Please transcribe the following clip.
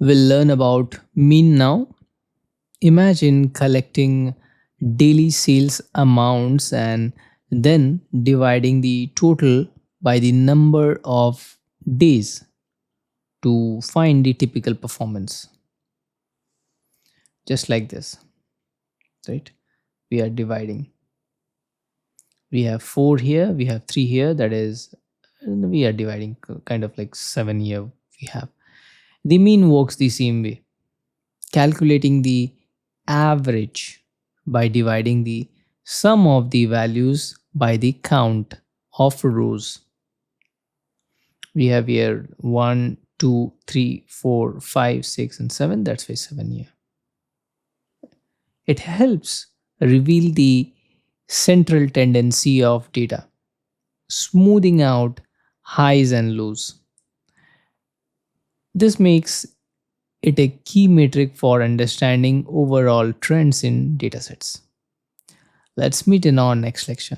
We'll learn about mean now. Imagine collecting daily sales amounts and then dividing the total by the number of days to find the typical performance. Just like this, right? We are dividing. We have 4 here, we have 3 here, that is, we are dividing kind of like 7 here we have. The mean works the same way, calculating the average by dividing the sum of the values by the count of rows. We have here 1, 2, 3, 4, 5, 6, and 7. That's why 7 here. It helps reveal the central tendency of data, smoothing out highs and lows. This makes it a key metric for understanding overall trends in datasets. Let's meet in our next lecture.